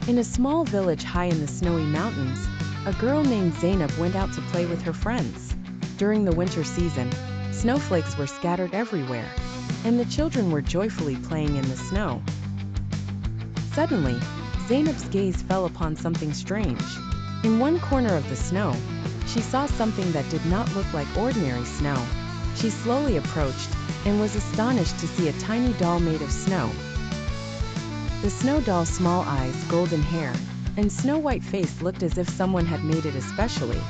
In a small village high in the snowy mountains, a girl named Zainab went out to play with her friends. During the winter season, snowflakes were scattered everywhere, and the children were joyfully playing in the snow. Suddenly, Zainab's gaze fell upon something strange. In one corner of the snow, she saw something that did not look like ordinary snow. She slowly approached, and was astonished to see a tiny doll made of snow. The snow doll's small eyes, golden hair, and snow-white face looked as if someone had made it especially.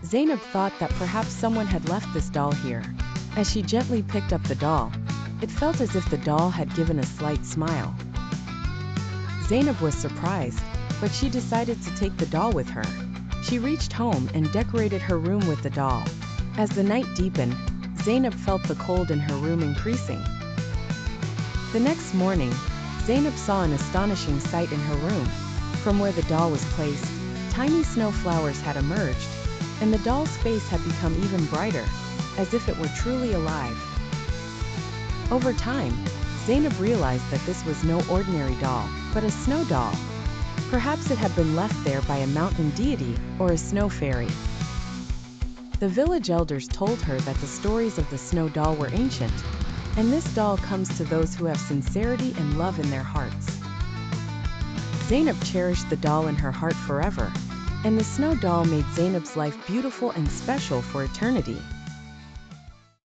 Zainab thought that perhaps someone had left this doll here. As she gently picked up the doll, it felt as if the doll had given a slight smile. Zainab was surprised, but she decided to take the doll with her. She reached home and decorated her room with the doll. As the night deepened, Zainab felt the cold in her room increasing. The next morning, Zainab saw an astonishing sight in her room. From where the doll was placed, tiny snow flowers had emerged, and the doll's face had become even brighter, as if it were truly alive. Over time, Zainab realized that this was no ordinary doll, but a snow doll. Perhaps it had been left there by a mountain deity or a snow fairy. The village elders told her that the stories of the snow doll were ancient, and this doll comes to those who have sincerity and love in their hearts. Zainab cherished the doll in her heart forever, and the snow doll made Zainab's life beautiful and special for eternity.